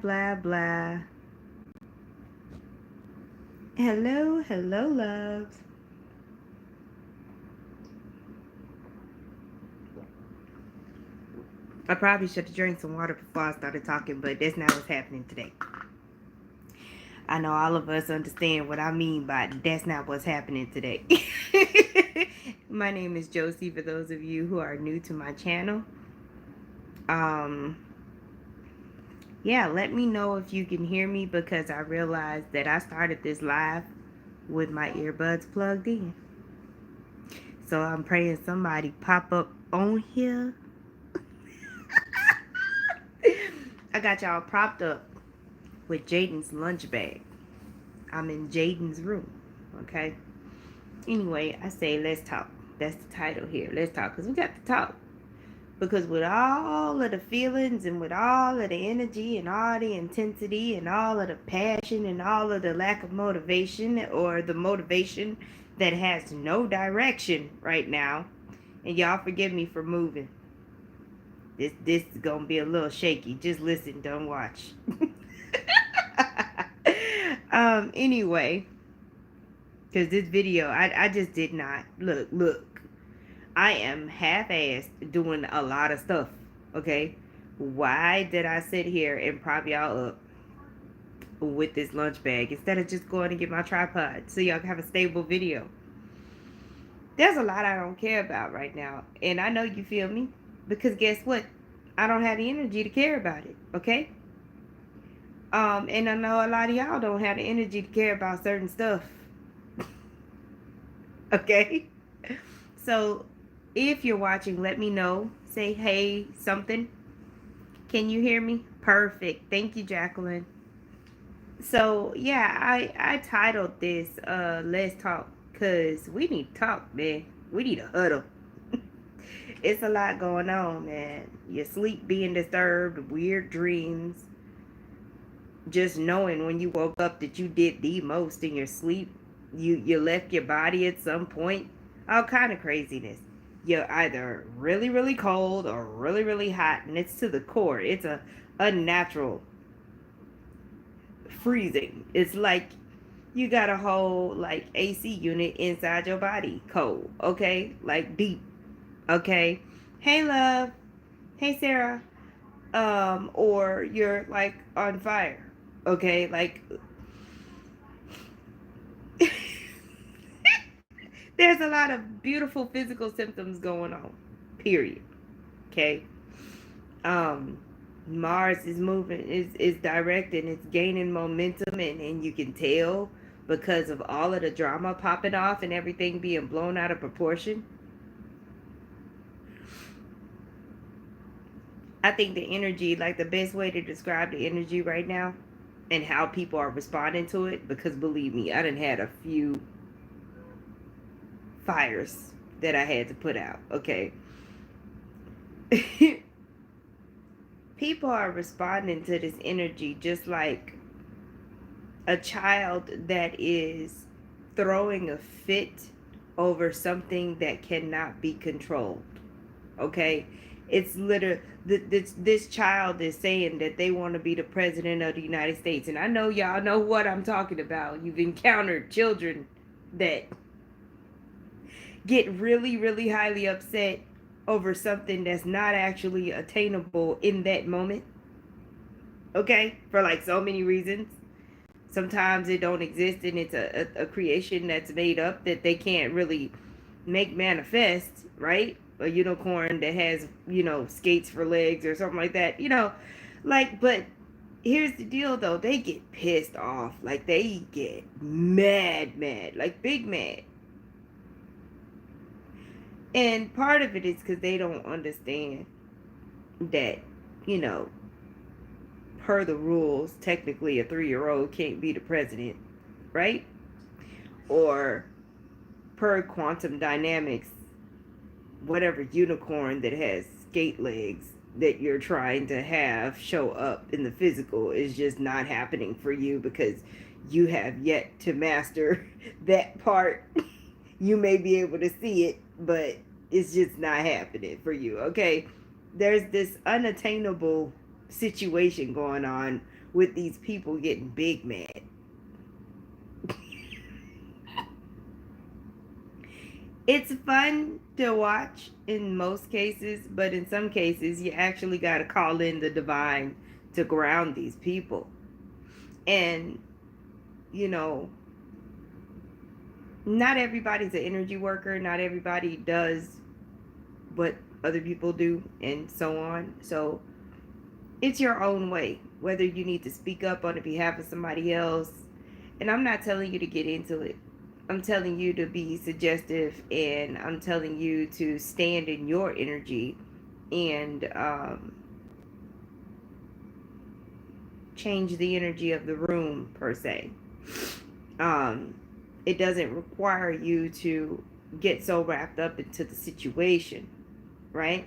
Blah, blah. Hello, hello, loves. I probably should have drank some water before I started talking, but that's not what's happening today. I know all of us understand what I mean by that's not what's happening today. My name is Josie, for those of you who are new to my channel. Um, yeah, let me know if you can hear me because I realized that I started this live with my earbuds plugged in. So I'm praying somebody pop up on here. I got y'all propped up with Jaden's lunch bag. I'm in Jaden's room, okay? Anyway, I say let's talk. That's the title here. Let's talk because we got to talk. Because with all of the feelings and with all of the energy and all the intensity and all of the passion and all of the lack of motivation or the motivation that has no direction right now, and y'all forgive me for moving. This is gonna be a little shaky. Just listen, don't watch. Anyway, because this video, I just did not look. I am half-assed doing a lot of stuff. Okay, why did I sit here and prop y'all up with this lunch bag instead of just going to get my tripod so y'all can have a stable video? There's a lot I don't care about right now, and I know you feel me because guess what? I don't have the energy to care about it. Okay. And I know a lot of y'all don't have the energy to care about certain stuff. Okay? So if you're watching, let me know. Say hey, something. Can you hear me? Perfect. Thank you, Jacqueline. So yeah, I titled this Let's Talk because we need to talk, man. We need a huddle. It's a lot going on, man. Your sleep being disturbed, weird dreams, just knowing when you woke up that you did the most in your sleep. You left your body at some point. All kind of craziness. You're either really really cold or really really hot, and it's to the core. It's a unnatural freezing. It's like you got a whole like AC unit inside your body, cold. Okay, like deep. Okay, hey love, hey Sarah. Or you're like on fire. Okay, like there's a lot of beautiful physical symptoms going on. Period. Okay. Um, Mars is moving, is direct and it's gaining momentum, and you can tell because of all of the drama popping off and everything being blown out of proportion. I think the energy, like the best way to describe the energy right now and how people are responding to it, because believe me, I done had a few fires that I had to put out. Okay. People are responding to this energy just like a child that is throwing a fit over something that cannot be controlled. Okay? It's literally this child is saying that they want to be the president of the United States. And I know y'all know what I'm talking about. You've encountered children that get really, really highly upset over something that's not actually attainable in that moment. Okay? For like so many reasons. Sometimes it don't exist and it's a creation that's made up that they can't really make manifest, right? A unicorn that has, skates for legs or something like that, like, but here's the deal though, they get pissed off, like they get mad, like big mad. And part of it is because they don't understand that, you know, per the rules, technically a 3-year-old can't be the president, right? Or per quantum dynamics, whatever unicorn that has skate legs that you're trying to have show up in the physical is just not happening for you because you have yet to master that part. You may be able to see it, but it's just not happening for you, okay? There's this unattainable situation going on with these people getting big mad. It's fun to watch in most cases, but in some cases, you actually got to call in the divine to ground these people. And, you know, not everybody's an energy worker, not everybody does what other people do, and so on. So, it's your own way, whether you need to speak up on the behalf of somebody else. And I'm not telling you to get into it. I'm telling you to be suggestive, and I'm telling you to stand in your energy and change the energy of the room, per se. Um, it doesn't require you to get so wrapped up into the situation, right?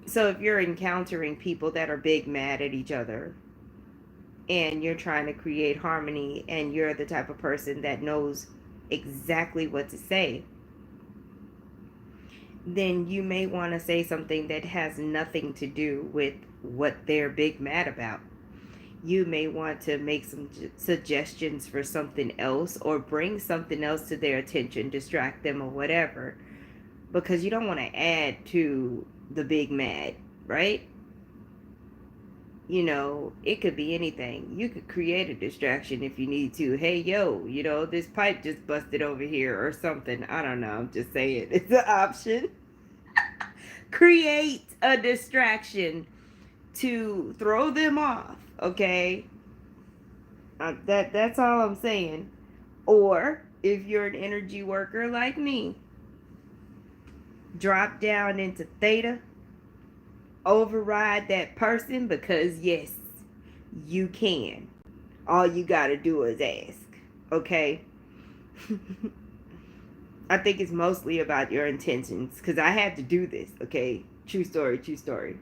So if you're encountering people that are big mad at each other, and you're trying to create harmony, and you're the type of person that knows exactly what to say, then you may want to say something that has nothing to do with what they're big mad about. You may want to make some suggestions for something else, or bring something else to their attention, distract them or whatever, because you don't want to add to the big mad, right? You know, it could be anything. You could create a distraction if you need to. Hey, yo, you know, this pipe just busted over here or something. I don't know. I'm just saying it's an option. Create a distraction to throw them off, okay? That's all I'm saying. Or if you're an energy worker like me, drop down into theta, override that person, because yes, you can. All you gotta do is ask, okay? I think it's mostly about your intentions, because I had to do this, okay? True story, true story.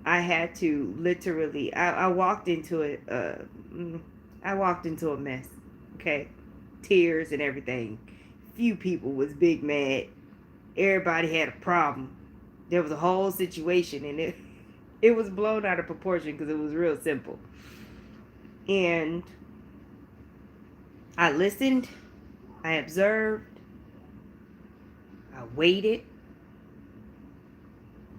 I had to literally, I walked into it, I walked into a mess, okay? Tears and everything. Few people was big mad. Everybody had a problem. There was a whole situation, and it was blown out of proportion because it was real simple. And I listened, I observed, I waited,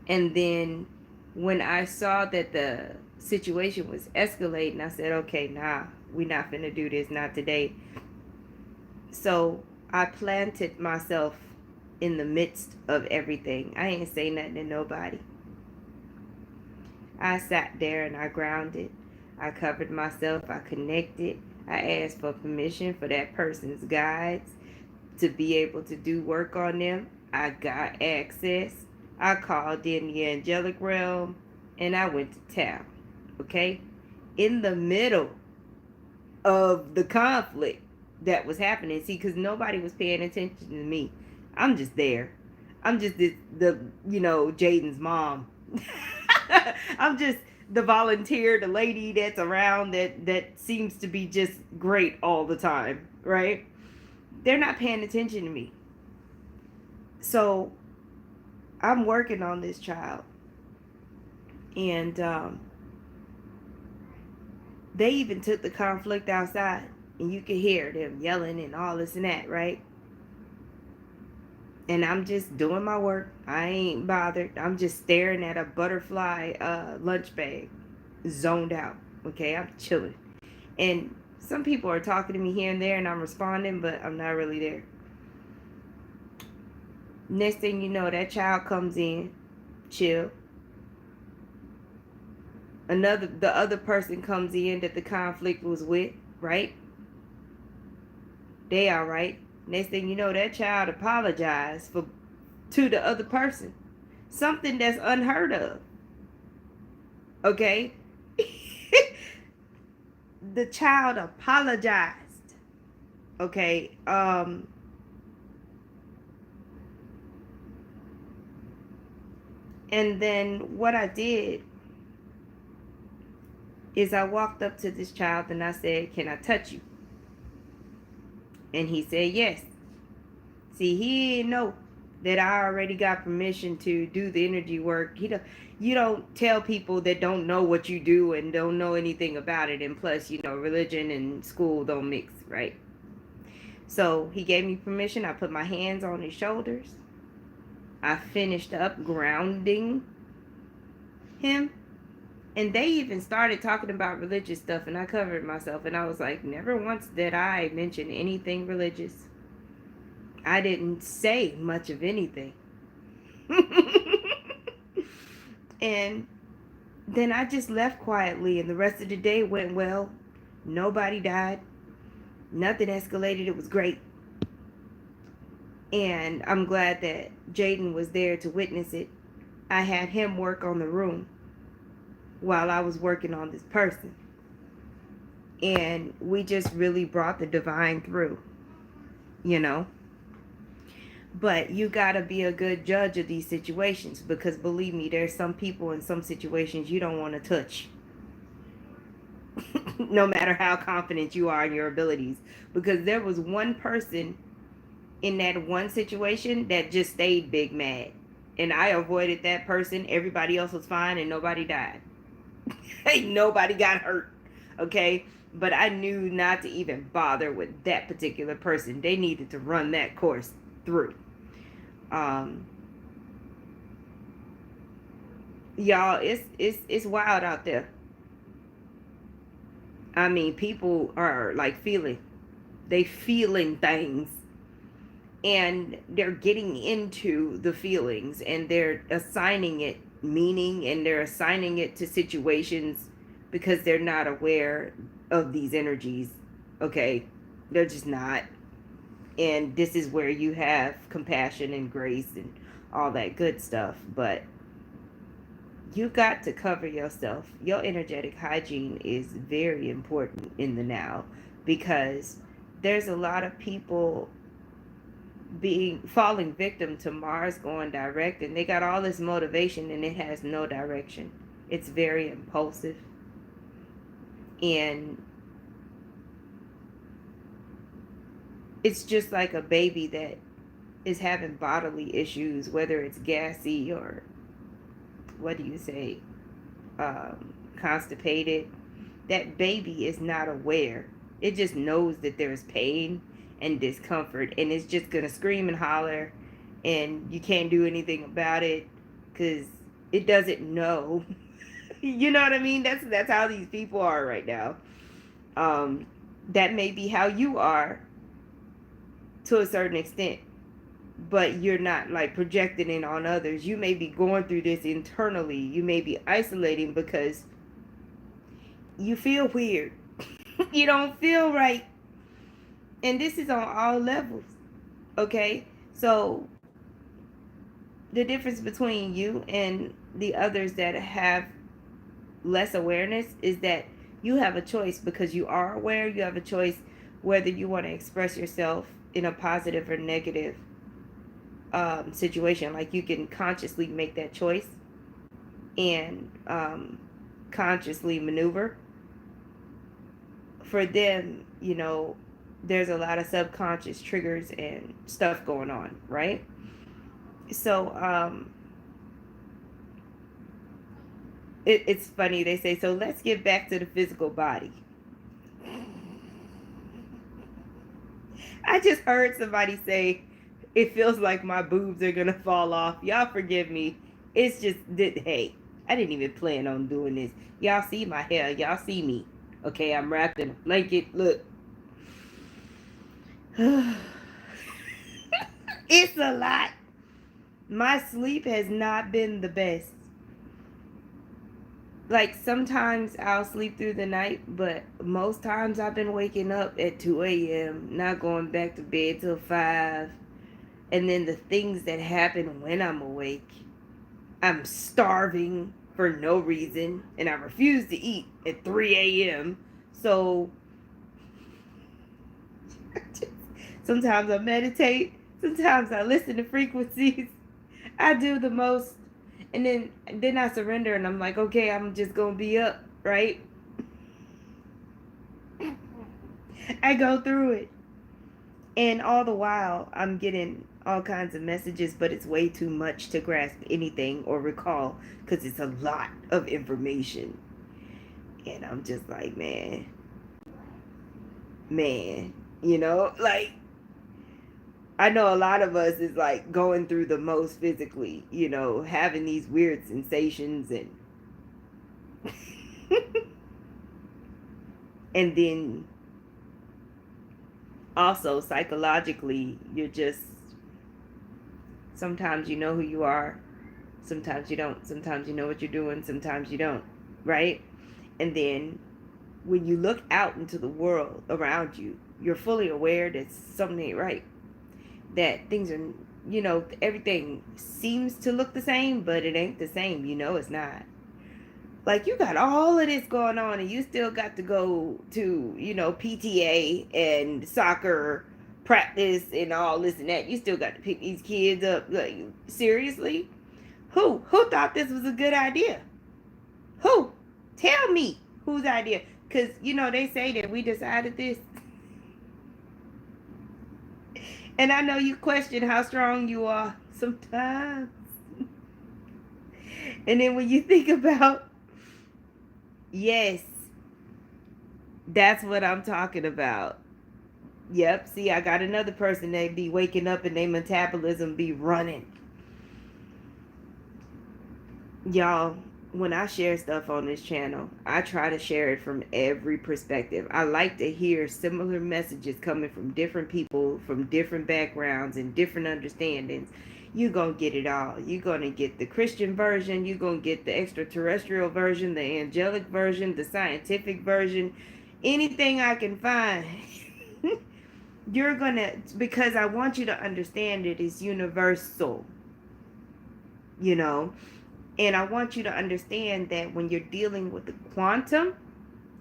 and then when I saw that the situation was escalating, I said, okay, nah, we not finna do this, not today. So I planted myself in the midst of everything. I ain't say nothing to nobody. I sat there and I grounded. I covered myself. I connected. I asked for permission for that person's guides to be able to do work on them. I got access. I called in the angelic realm and I went to town. Okay? In the middle of the conflict that was happening. See, because nobody was paying attention to me. I'm just there. I'm just the Jaden's mom. I'm just the volunteer, the lady that's around that seems to be just great all the time, right? They're not paying attention to me. So I'm working on this child. And they even took the conflict outside. And you could hear them yelling and all this and that, right? And I'm just doing my work. I ain't bothered. I'm just staring at a butterfly lunch bag, zoned out. Okay, I'm chilling. And some people are talking to me here and there, and I'm responding, but I'm not really there. Next thing you know, that child comes in, chill. The other person comes in that the conflict was with, right? They all right. Next thing you know, that child apologized to the other person. Something that's unheard of. Okay? The child apologized. Okay? And then what I did is I walked up to this child and I said, "Can I touch you?" And he said yes. See, he didn't know that I already got permission to do the energy work. You don't tell people that don't know what you do and don't know anything about it. And plus, religion and school don't mix, right? So he gave me permission. I put my hands on his shoulders. I finished up grounding him. And they even started talking about religious stuff, and I covered myself. And I was like, never once did I mention anything religious. I didn't say much of anything. And then I just left quietly, and the rest of the day went well. Nobody died. Nothing escalated. It was great. And I'm glad that Jaden was there to witness it. I had him work on the room while I was working on this person. And we just really brought the divine through, you know. But you gotta be a good judge of these situations, because believe me, there's some people in some situations you don't want to touch. No matter how confident you are in your abilities. Because there was one person in that one situation that just stayed big mad. And I avoided that person. Everybody else was fine and nobody died. Nobody got hurt. Okay? But I knew not to even bother with that particular person. They needed to run that course through. Y'all, it's wild out there. I mean, people are like they feeling things, and they're getting into the feelings, and they're assigning it meaning, and they're assigning it to situations because they're not aware of these energies. Okay? They're just not. And this is where you have compassion and grace and all that good stuff. But you got to cover yourself. Your energetic hygiene is very important in the now, because there's a lot of people falling victim to Mars going direct, and they got all this motivation and it has no direction. It's very impulsive. And it's just like a baby that is having bodily issues, whether it's gassy or what do you say, constipated. That baby is not aware. It just knows that there's pain and discomfort, and it's just gonna scream and holler, and you can't do anything about it because it doesn't know. You know what I mean? That's how these people are right now. That may be how you are to a certain extent, but you're not like projecting it on others. You may be going through this internally. You may be isolating because you feel weird. You don't feel right. And this is on all levels. Okay? So the difference between you and the others that have less awareness is that you have a choice. Because you are aware, you have a choice whether you want to express yourself in a positive or negative situation. Like, you can consciously make that choice and consciously maneuver. For them, there's a lot of subconscious triggers and stuff going on, right? So it's funny, they say, so let's get back to the physical body. I just heard somebody say, it feels like my boobs are gonna fall off. Y'all forgive me. It's just that, hey, I didn't even plan on doing this. Y'all see my hair. Y'all see me. Okay, I'm wrapped in a blanket. Look. It's a lot. My sleep has not been the best. Like, sometimes I'll sleep through the night, but most times I've been waking up at 2 a.m., not going back to bed till 5. And then the things that happen when I'm awake, I'm starving for no reason, and I refuse to eat at 3 a.m. So sometimes I meditate, sometimes I listen to frequencies. I do the most, and then I surrender, and I'm like, okay, I'm just gonna be up, right? I go through it, and all the while I'm getting all kinds of messages, but it's way too much to grasp anything or recall because it's a lot of information. And I'm just like, man, like I know a lot of us is like going through the most physically, having these weird sensations and and then also psychologically you're just sometimes you know who you are, sometimes you don't, sometimes you know what you're doing, sometimes you don't, right? And then when you look out into the world around you, you're fully aware that something ain't right, that things are, everything seems to look the same, but it ain't the same. It's not. Like you got all of this going on and you still got to go to, PTA and soccer practice and all this and that. You still got to pick these kids up. Like, seriously? Who thought this was a good idea? Who? Tell me whose idea. Because, they say that we decided this. And I know you question how strong you are sometimes. And then when you think about, yes, that's what I'm talking about. Yep, see, I got another person that be waking up and their metabolism be running. Y'all, when I share stuff on this channel, I try to share it from every perspective. I like to hear similar messages coming from different people, from different backgrounds and different understandings. You're going to get it all. You're going to get the Christian version. You're going to get the extraterrestrial version, the angelic version, the scientific version, anything I can find. You're going to, because I want you to understand it is universal, And I want you to understand that when you're dealing with the quantum,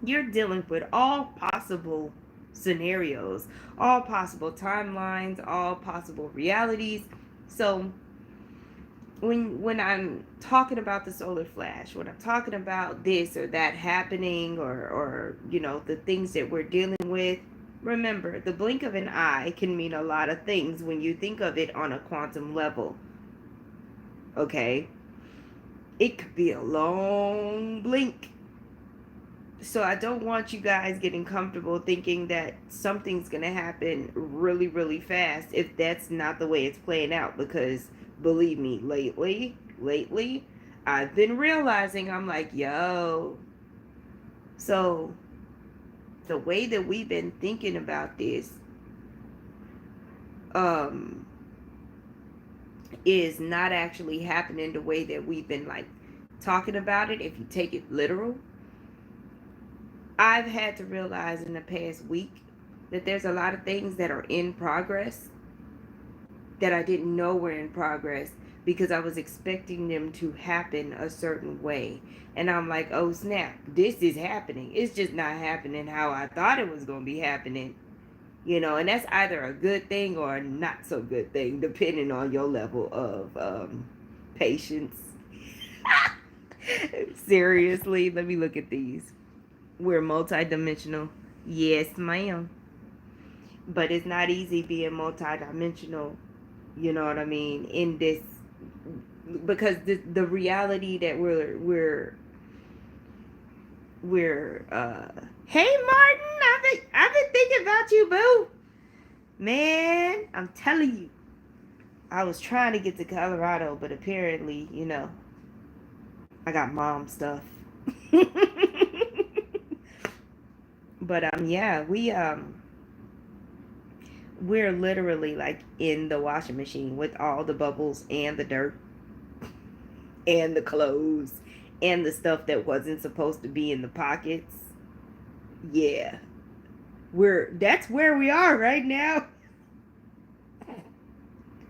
you're dealing with all possible scenarios, all possible timelines, all possible realities. So when I'm talking about the solar flash, when I'm talking about this or that happening or the things that we're dealing with, remember, the blink of an eye can mean a lot of things when you think of it on a quantum level. Okay? It could be a long blink. So I don't want you guys getting comfortable thinking that something's going to happen really, really fast if that's not the way it's playing out. Because believe me, lately, I've been realizing, I'm like, yo. So the way that we've been thinking about this is not actually happening the way that we've been like talking about it, if you take it literal. I've had to realize in the past week that there's a lot of things that are in progress that I didn't know were in progress because I was expecting them to happen a certain way. And I'm like, oh snap, this is happening. It's just not happening how I thought it was going to be happening. And that's either a good thing or a not so good thing, depending on your level of patience. Seriously, let me look at these. We're multidimensional. Yes, ma'am. But it's not easy being multidimensional, you know what I mean, in this, because the reality that we're hey Martin, I've been thinking about you, boo. Man, I'm telling you. I was trying to get to Colorado, but apparently, I got mom stuff. But yeah, we're literally like in the washing machine with all the bubbles and the dirt and the clothes and the stuff that wasn't supposed to be in the pockets. Yeah. That's where we are right now.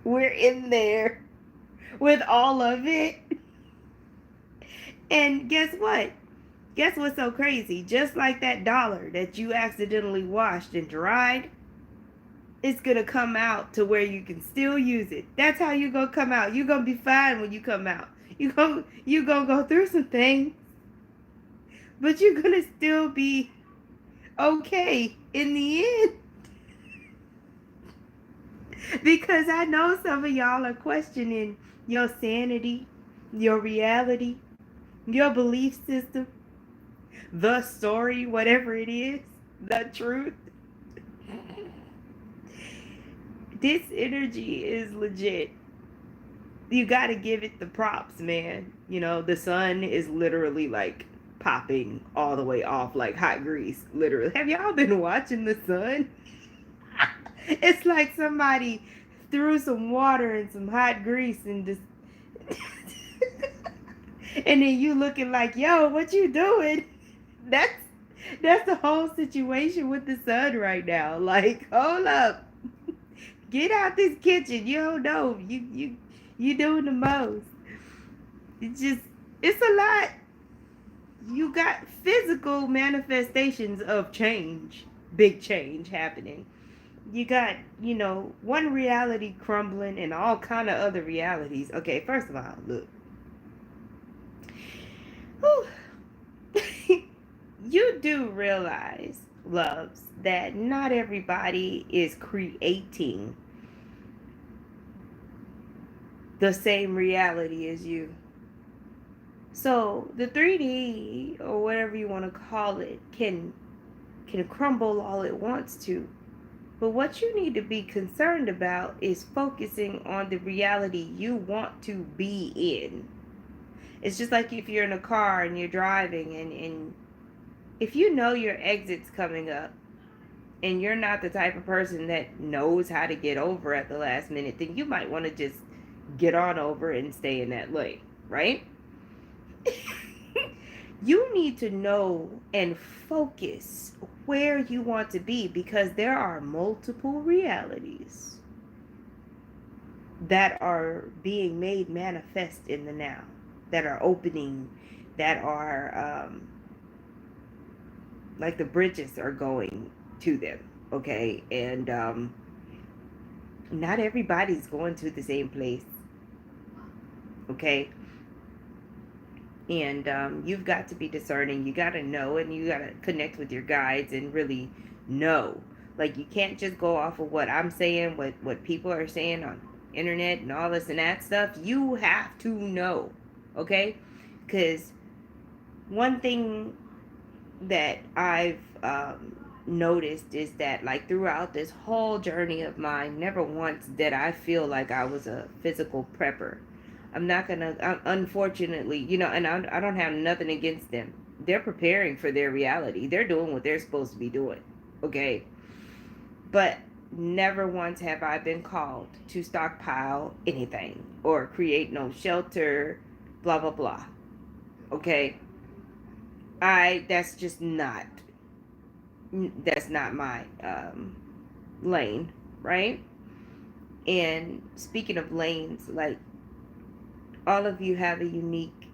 We're in there with all of it. And guess what? Guess what's so crazy? Just like that dollar that you accidentally washed and dried, it's going to come out to where you can still use it. That's how you're going to come out. You're going to be fine when you come out. You're going to go through some things, but you're going to still be okay in the end. Because I know some of y'all are questioning your sanity, your reality, your belief system, the story, whatever it is, the truth. This energy is legit. You got to give it the props, man. You know, the sun is literally like popping all the way off like hot grease. Literally. Have y'all been watching the sun? It's like somebody threw some water and some hot grease and just and then you looking like, yo, what you doing? That's that's the whole situation with the sun right now. Like, hold up. Get out this kitchen. You don't know. You doing the most. It's just it's a lot. You got physical manifestations of change. Big change happening. You got, one reality crumbling and all kind of other realities. Okay, first of all, look. You do realize, loves, that not everybody is creating the same reality as you. So the 3D or whatever you want to call it can crumble all it wants to. But what you need to be concerned about is focusing on the reality you want to be in. It's just like if you're in a car and you're driving and if you know your exit's coming up and you're not the type of person that knows how to get over at the last minute, then you might want to just get on over and stay in that lane, right? You need to know and focus where you want to be because there are multiple realities that are being made manifest in the now, that are opening, that are like the bridges are going to them, okay? And not everybody's going to the same place, okay? And you've got to be discerning. You got to know, and you got to connect with your guides and really know. Like, you can't just go off of what I'm saying, what people are saying on internet and all this and that stuff. You have to know, okay? Because one thing that I've noticed is that, like, throughout this whole journey of mine, never once did I feel like I was a physical prepper. I'm not gonna, unfortunately, and I don't have nothing against them. They're preparing for their reality. They're doing what they're supposed to be doing, okay? But never once have I been called to stockpile anything or create no shelter, blah, blah, blah, okay? That's just not, that's not my lane, right? And speaking of lanes, like, all of you have a unique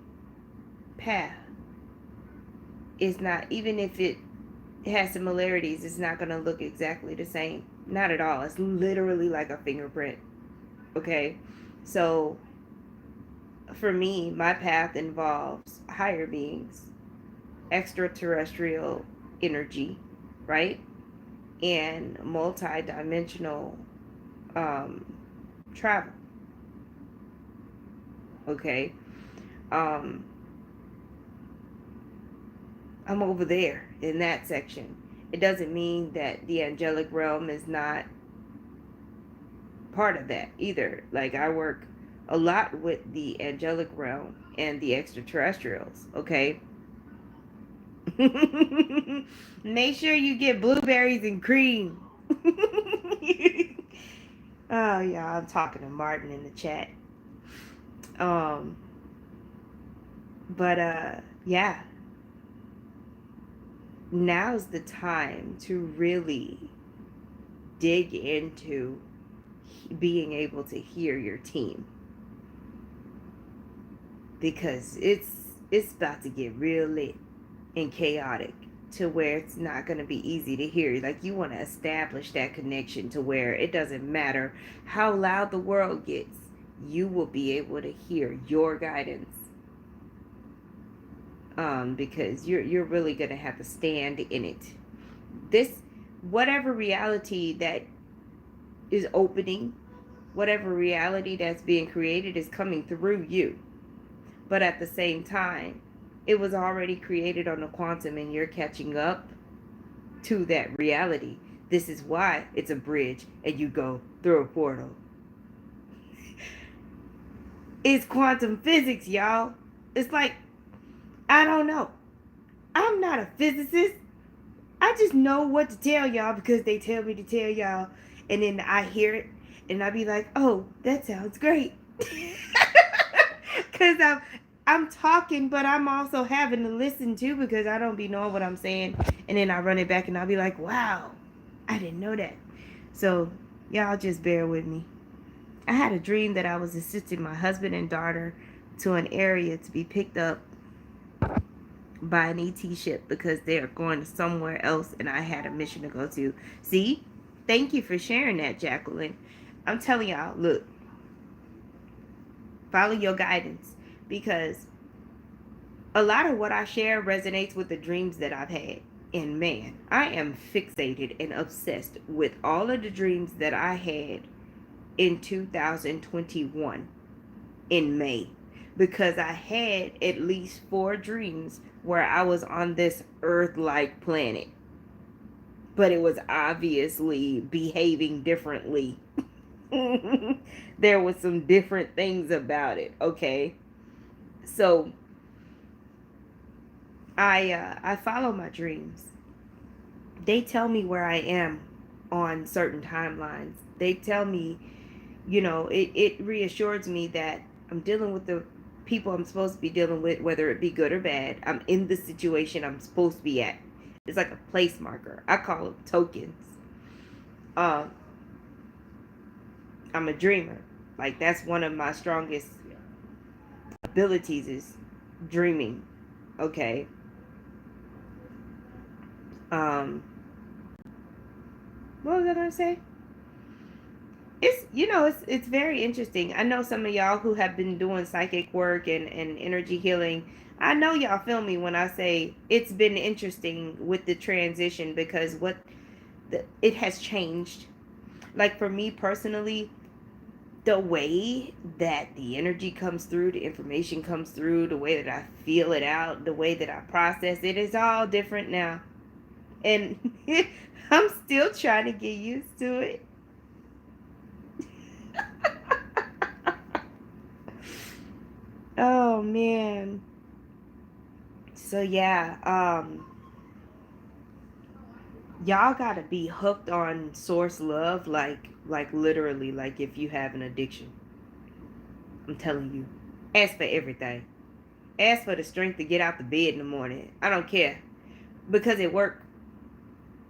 path. It's not, even if it has similarities, it's not going to look exactly the same. Not at all. It's literally like a fingerprint. Okay? So, for me, my path involves higher beings, extraterrestrial energy, right? And multi-dimensional travel. Okay? I'm over there in that section. It doesn't mean that the angelic realm is not part of that either. Like, I work a lot with the angelic realm and the extraterrestrials, okay? Make sure you get blueberries and cream. Oh, yeah, I'm talking to Martin in the chat. But yeah, now's the time to really dig into being able to hear your team, because it's about to get real lit and chaotic to where it's not going to be easy to hear. Like, you want to establish that connection to where it doesn't matter how loud the world gets, you will be able to hear your guidance. Because you're really going to have to stand in it. This, whatever reality that is opening. Whatever reality that's being created is coming through you. But at the same time, it was already created on the quantum and you're catching up to that reality. This is why it's a bridge and you go through a portal. It's quantum physics, y'all. It's like, I don't know. I'm not a physicist. I just know what to tell y'all because they tell me to tell y'all. And then I hear it and I be like, oh, that sounds great. Because I'm talking, but I'm also having to listen too because I don't be knowing what I'm saying. And then I run it back and I'll be like, wow, I didn't know that. So y'all just bear with me. I had a dream that I was assisting my husband and daughter to an area to be picked up by an ET ship because they are going somewhere else and I had a mission to go to. See? Thank you for sharing that, Jacqueline. I'm telling y'all, look, follow your guidance because a lot of what I share resonates with the dreams that I've had. And man, I am fixated and obsessed with all of the dreams that I had in 2021 in May because I had at least 4 dreams where I was on this Earth-like planet, but it was obviously behaving differently. There was some different things about it, okay? So I follow my dreams. They tell me where I am on certain timelines. They tell me, it reassures me that I'm dealing with the people I'm supposed to be dealing with, whether it be good or bad. I'm in the situation I'm supposed to be at. It's like a place marker. I call them tokens. Uh, I'm a dreamer. Like that's one of my strongest abilities is dreaming. Okay. What was I gonna say? It's very interesting. I know some of y'all who have been doing psychic work and energy healing. I know y'all feel me when I say it's been interesting with the transition because it has changed. Like for me personally, the way that the energy comes through, the information comes through, the way that I feel it out, the way that I process it is all different now. And I'm still trying to get used to it. Oh man. So yeah, y'all gotta be hooked on source love like literally like if you have an addiction. I'm telling you. Ask for everything. Ask for the strength to get out the bed in the morning. I don't care. Because it worked.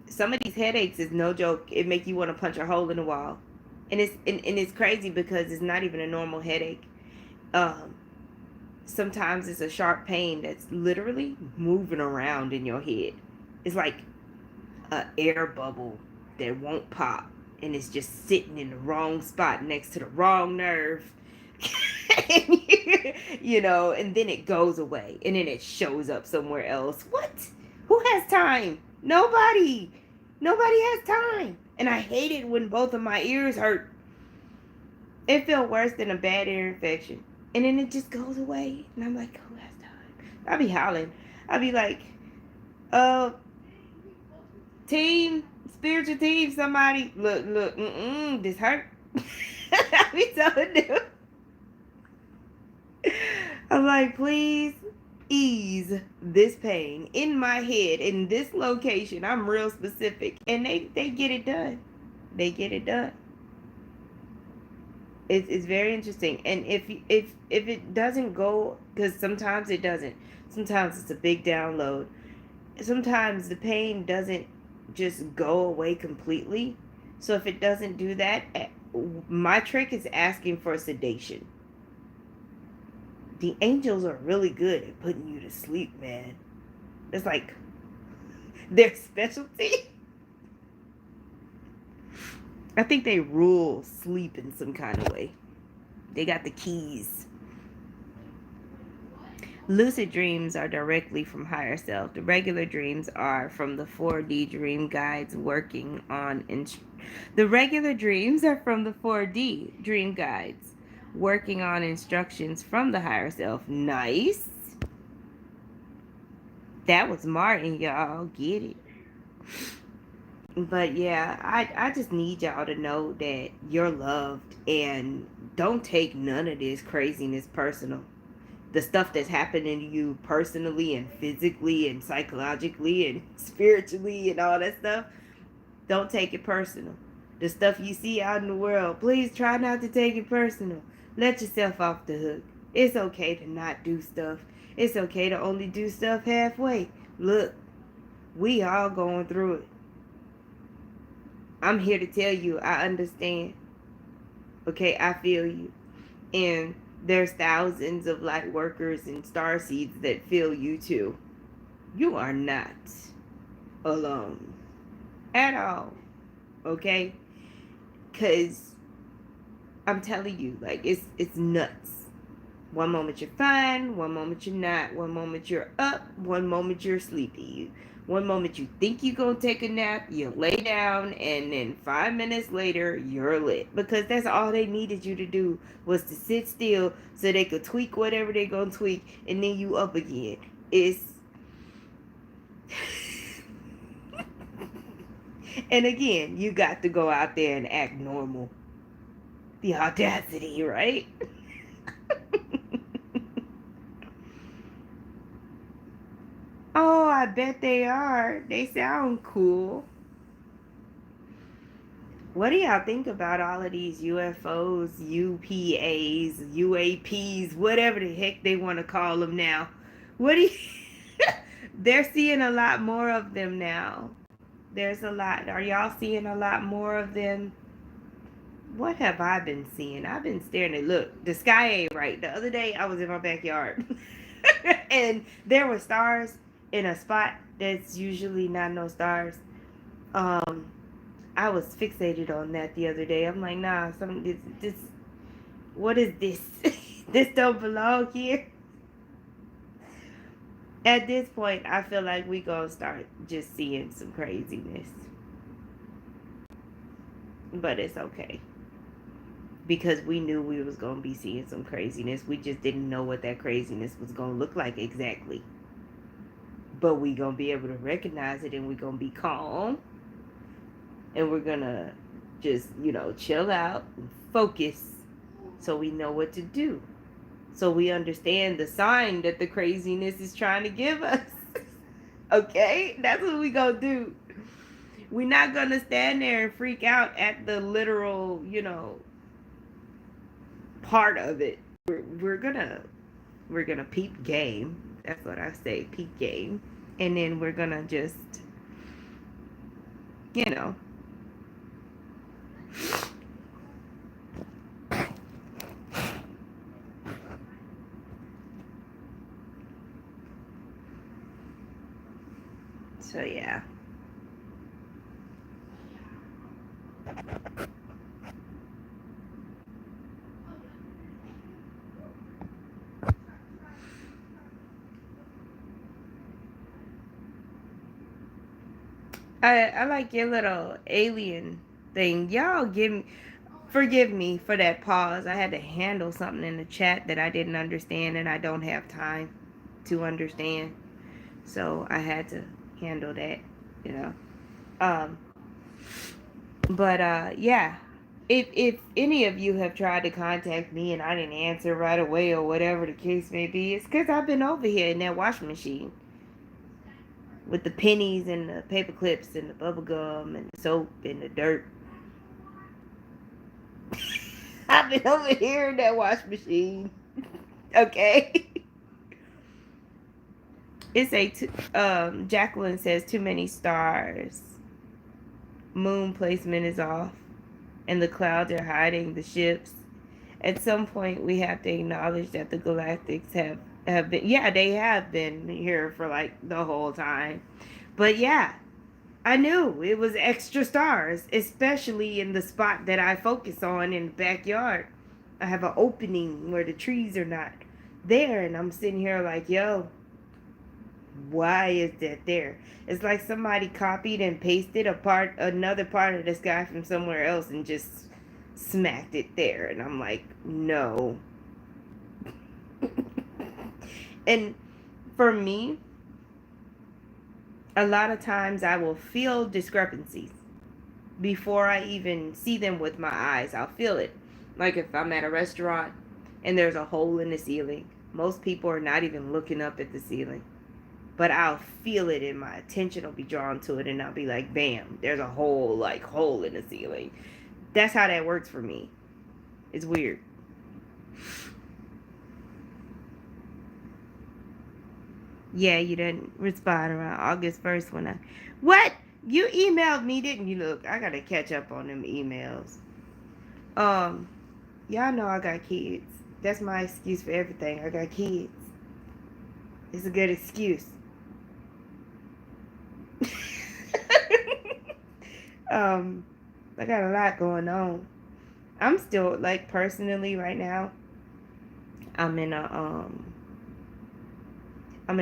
Some of these headaches is no joke. It make you want to punch a hole in the wall. And it's crazy because it's not even a normal headache. Um Sometimes it's a sharp pain that's literally moving around in your head. It's like a air bubble that won't pop and it's just sitting in the wrong spot next to the wrong nerve. and and then it goes away and then it shows up somewhere else. What? Who has time? Nobody has time. And I hate it when both of my ears hurt. It felt worse than a bad ear infection. And then it just goes away. And I'm like, who has time? I'll be howling. I'll be like, uh, team, spiritual team, somebody, look, this hurt. I'll be telling them. I'm like, please ease this pain in my head, in this location. I'm real specific. And they get it done. They get it done. It's very interesting. And if it doesn't go, because sometimes it doesn't. Sometimes it's a big download. Sometimes the pain doesn't just go away completely. So if it doesn't do that, my trick is asking for sedation. The angels are really good at putting you to sleep, man. It's like their specialty. I think they rule sleep in some kind of way. They got the keys. Lucid dreams are directly from higher self. The regular dreams are from the 4D dream guides working on the regular dreams are from the 4D dream guides working on instructions from the higher self. Nice. That was Martin, y'all. Get it. But yeah, I just need y'all to know that you're loved and don't take none of this craziness personal. The stuff that's happening to you personally and physically and psychologically and spiritually and all that stuff, don't take it personal. The stuff you see out in the world, please try not to take it personal. Let yourself off the hook. It's okay to not do stuff. It's okay to only do stuff halfway. Look, we all going through it. I'm here to tell you I understand. Okay, I feel you. And there's thousands of light workers and star seeds that feel you too. You are not alone at all. Okay? Cause I'm telling you, like it's nuts. One moment you're fine, one moment you're not, one moment you're up, one moment you're sleepy. One moment you think you're going to take a nap, you lay down, and then 5 minutes later, you're lit. Because that's all they needed you to do was to sit still so they could tweak whatever they're going to tweak, and then you up again. It's... And again, you got to go out there and act normal. The audacity, right? Oh, I bet they are. They sound cool. What do y'all think about all of these UFOs, UPAs, UAPs, whatever the heck they want to call them now? What do you... They're seeing a lot more of them now. There's a lot. Are y'all seeing a lot more of them? What have I been seeing? I've been staring at... Look, the sky ain't right. The other day, I was in my backyard. And there were stars in a spot that's usually not no stars. I was fixated on that the other day. I'm like, nah, this what is this? This don't belong here. At this point, I feel like we gonna start just seeing some craziness. But it's okay. Because we knew we was gonna be seeing some craziness. We just didn't know what that craziness was gonna look like exactly. But we gonna be able to recognize it, and we gonna be calm. And we're gonna just, chill out and focus so we know what to do. So we understand the sign that the craziness is trying to give us. Okay? That's what we gonna do. We're not gonna stand there and freak out at the literal, part of it. We're gonna peep game. That's what I say, peep game. And then we're gonna just, so yeah. I like your little alien thing. Y'all forgive me for that pause. I had to handle something in the chat that I didn't understand, and I don't have time to understand. So I had to handle that, But yeah. If any of you have tried to contact me and I didn't answer right away or whatever the case may be, it's because I've been over here in that washing machine with the pennies and the paper clips and the bubble gum and the soap and the dirt. I've been over here in that wash machine. Okay. Jacqueline says too many stars. Moon placement is off. And the clouds are hiding the ships. At some point, we have to acknowledge that the galactics have been, yeah, they have been here for like the whole time. But yeah, I knew it was extra stars, especially in the spot that I focus on in the backyard. I have an opening where the trees are not there, and I'm sitting here like, yo, why is that there? It's like somebody copied and pasted another part of the sky from somewhere else and just smacked it there. And I'm like, no. And for me, a lot of times I will feel discrepancies before I even see them with my eyes. I'll feel it. Like if I'm at a restaurant and there's a hole in the ceiling, most people are not even looking up at the ceiling. But I'll feel it and my attention will be drawn to it and I'll be like, bam, there's a hole in the ceiling. That's how that works for me. It's weird. Yeah, you didn't respond around August 1st when I... What? You emailed me, didn't you? Look, I gotta catch up on them emails. Y'all know I got kids. That's my excuse for everything. I got kids. It's a good excuse. I got a lot going on. I'm still, like, personally right now, I'm in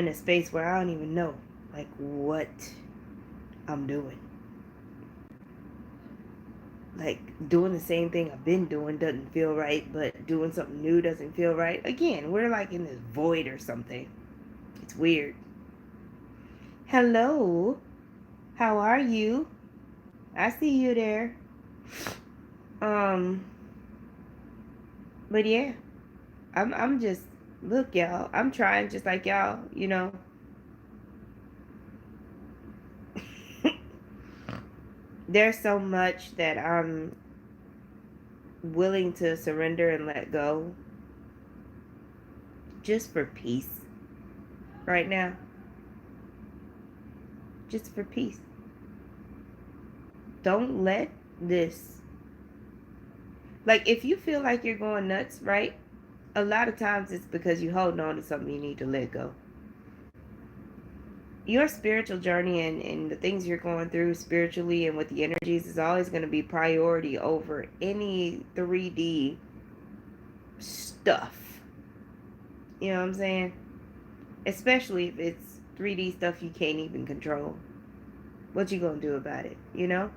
a space where I don't even know, like, what I'm doing. Like, doing the same thing I've been doing doesn't feel right, but doing something new doesn't feel right. Again, we're like in this void or something. It's weird. Hello. How are you? I see you there. But yeah, I'm just, look, y'all, I'm trying just like y'all, you know. There's so much that I'm willing to surrender and let go just for peace right now. Just for peace. Don't let this, like, if you feel like you're going nuts, right? A lot of times it's because you're holding on to something you need to let go. Your spiritual journey and the things you're going through spiritually and with the energies is always going to be priority over any 3D stuff. You know what I'm saying? Especially if it's 3D stuff you can't even control. What you gonna do about it, you know?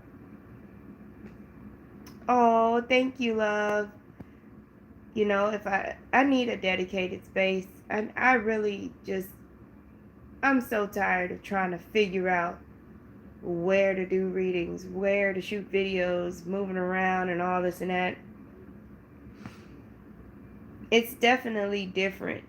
Oh, thank you, love. You know, if I need a dedicated space, and I really just, I'm so tired of trying to figure out where to do readings, where to shoot videos, moving around and all this and that. It's definitely different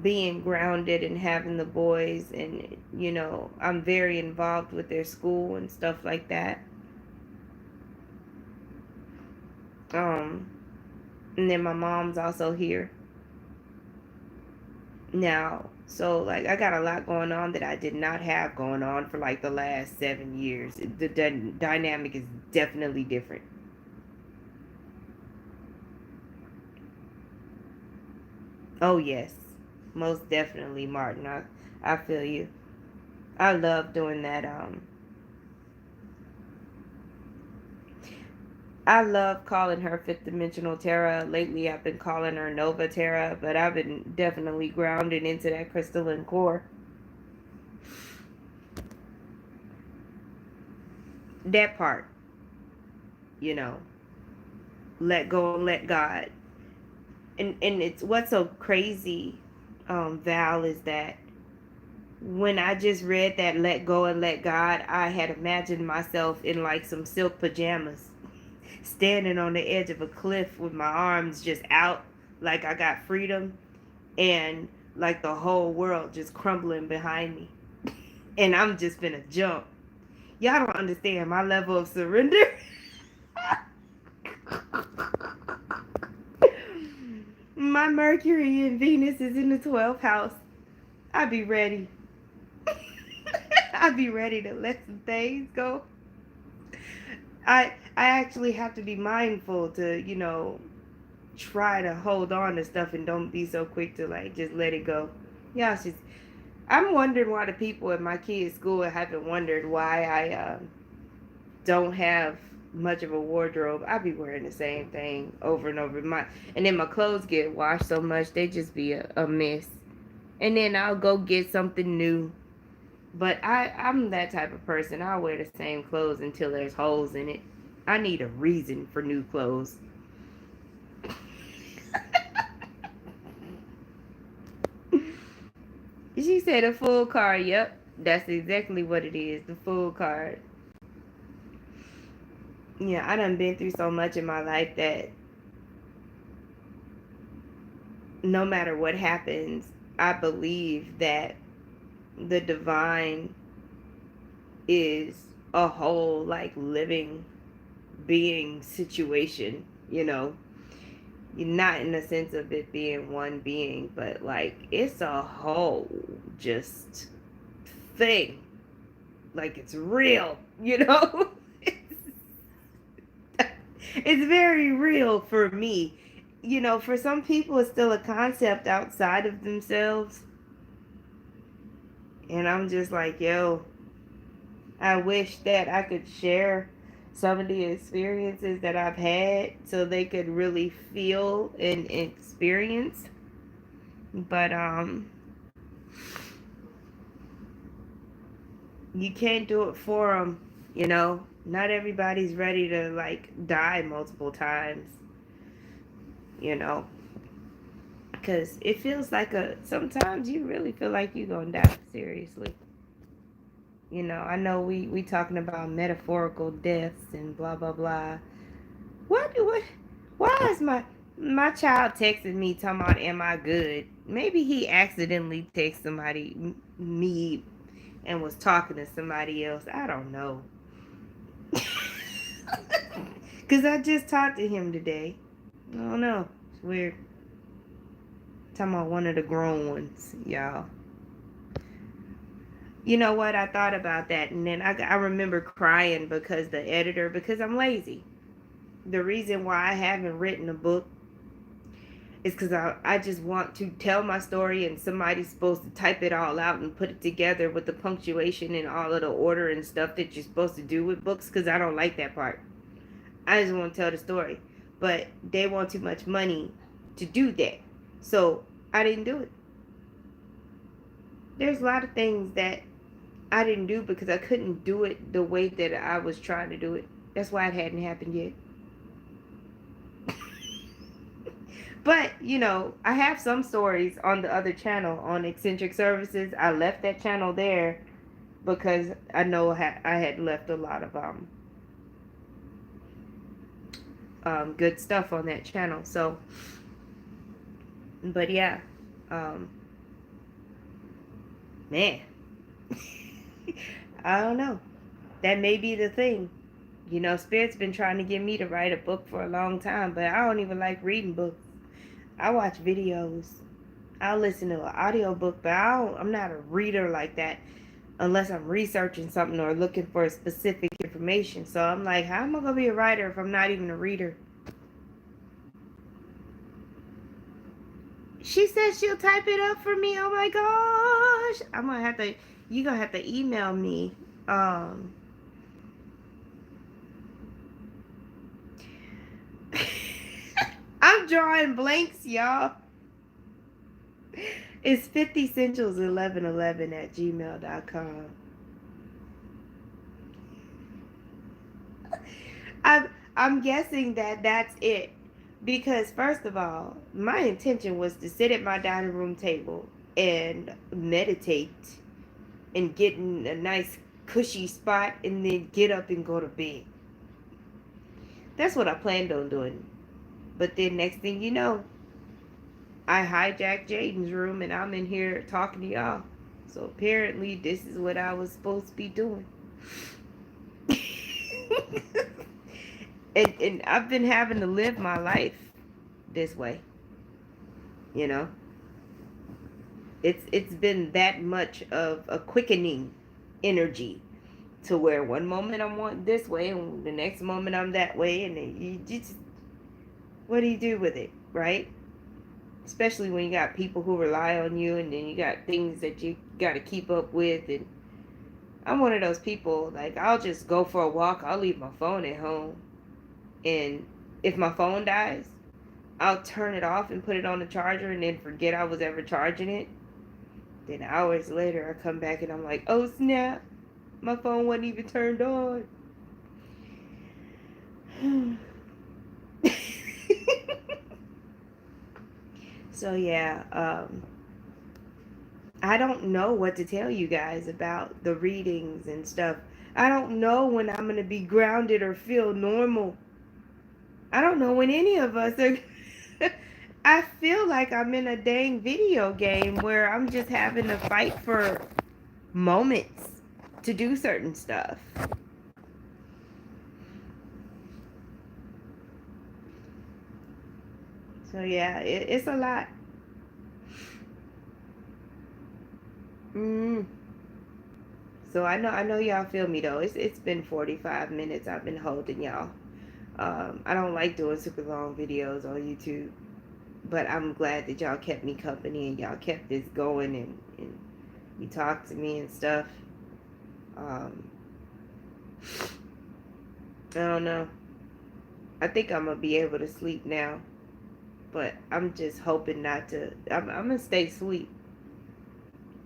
being grounded and having the boys, and you know, I'm very involved with their school and stuff like that. And then my mom's also here now. So, like, I got a lot going on that I did not have going on for like the last 7 years. The dynamic is definitely different. Oh, yes. Most definitely, Martin. I feel you. I love doing that. I love calling her Fifth Dimensional Terra. Lately, I've been calling her Nova Terra, but I've been definitely grounded into that crystalline core. That part, you know, let go and let God. And it's what's so crazy, Val, is that when I just read that let go and let God, I had imagined myself in like some silk pajamas, standing on the edge of a cliff with my arms just out, like I got freedom, and like the whole world just crumbling behind me. And I'm just gonna jump. Y'all don't understand my level of surrender. My Mercury and Venus is in the 12th house. I'd be ready. I'd be ready to let some things go. I actually have to be mindful to, you know, try to hold on to stuff and don't be so quick to like just let it go. Yeah, it's just, I'm wondering why the people at my kids' school haven't wondered why I don't have much of a wardrobe. I be wearing the same thing over and over. And then my clothes get washed so much they just be a mess. And then I'll go get something new. But I'm that type of person. I'll wear the same clothes until there's holes in it. I need a reason for new clothes. She said a full card. Yep, that's exactly what it is. The full card. Yeah, I done been through so much in my life that no matter what happens, I believe that the divine is a whole like living being situation, you know. Not in the sense of it being one being, but like it's a whole just thing. Like it's real, you know? It's very real for me. You know, for some people it's still a concept outside of themselves. And I'm just like, yo, I wish that I could share some of the experiences that I've had so they could really feel and experience. But you can't do it for them, you know. Not everybody's ready to like die multiple times, you know. Cuz it feels like sometimes you really feel like you're going to die seriously. You know, I know we talking about metaphorical deaths and blah blah blah. What why is my child texting me talking about am I good? Maybe he accidentally texted me and was talking to somebody else. I don't know. Cuz I just talked to him today. I don't know. It's weird. Talking about one of the grown ones, y'all. You know what? I thought about that, and then I remember crying because I'm lazy. The reason why I haven't written a book is because I just want to tell my story, and somebody's supposed to type it all out and put it together with the punctuation and all of the order and stuff that you're supposed to do with books, because I don't like that part. I just want to tell the story. But they want too much money to do that. So I didn't do it. There's a lot of things that I didn't do because I couldn't do it the way that I was trying to do it. That's why it hadn't happened yet. But, you know, I have some stories on the other channel on Eccentric Services. I left that channel there because I know I had left a lot of good stuff on that channel. So, but yeah, man, I don't know. That may be the thing. You know, Spirit's been trying to get me to write a book for a long time, but I don't even like reading books. I watch videos. I'll listen to an audio book, but I'm not a reader like that unless I'm researching something or looking for specific information. So I'm like, how am I going to be a writer if I'm not even a reader? She said she'll type it up for me. Oh my gosh. You're going to have to email me. I'm drawing blanks, y'all. It's 50essentials1111 at gmail.com. I'm guessing that that's it. Because, first of all, my intention was to sit at my dining room table and meditate and get in a nice cushy spot and then get up and go to bed. That's what I planned on doing. But then next thing you know, I hijacked Jaden's room and I'm in here talking to y'all. So apparently this is what I was supposed to be doing. and I've been having to live my life this way. You know? It's been that much of a quickening energy to where one moment I'm want this way and the next moment I'm that way, and then you just, what do you do with it, right? Especially when you got people who rely on you, and then you got things that you got to keep up with. And I'm one of those people, like, I'll just go for a walk. I'll leave my phone at home. And if my phone dies, I'll turn it off and put it on the charger and then forget I was ever charging it. Then hours later, I come back and I'm like, oh snap, my phone wasn't even turned on. So yeah, I don't know what to tell you guys about the readings and stuff. I don't know when I'm gonna be grounded or feel normal. I don't know when any of us are. I feel like I'm in a dang video game where I'm just having to fight for moments to do certain stuff. So yeah, it's a lot. Mm. So I know y'all feel me though. It's been 45 minutes I've been holding y'all. I don't like doing super long videos on YouTube, but I'm glad that y'all kept me company and y'all kept this going and you talked to me and stuff. Um, I don't know. I think I'm gonna be able to sleep now, but I'm just hoping not to. I'm gonna stay asleep.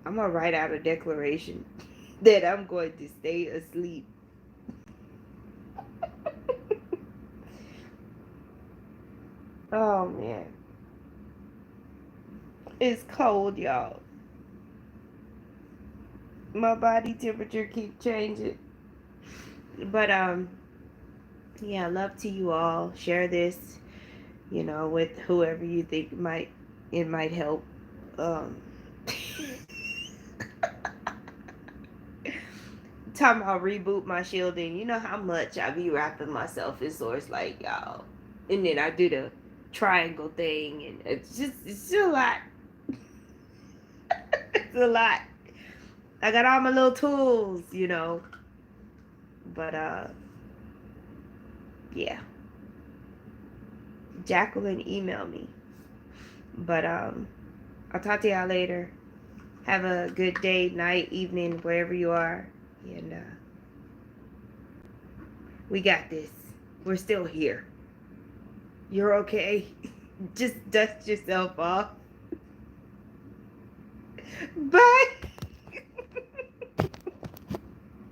I'm gonna write out a declaration that I'm going to stay asleep. Oh man, it's cold, y'all. My body temperature keep changing. But yeah, love to you all. Share this, with whoever you think might help. Um Talking about reboot my shielding. You know how much I be wrapping myself in swords like y'all. And then I do the triangle thing and it's just a lot. It's a lot. I got all my little tools. But yeah. Jacqueline email me. But I'll talk to y'all later. Have a good day, night, evening, wherever you are. And we got this. We're still here. You're okay. Just dust yourself off. Bye.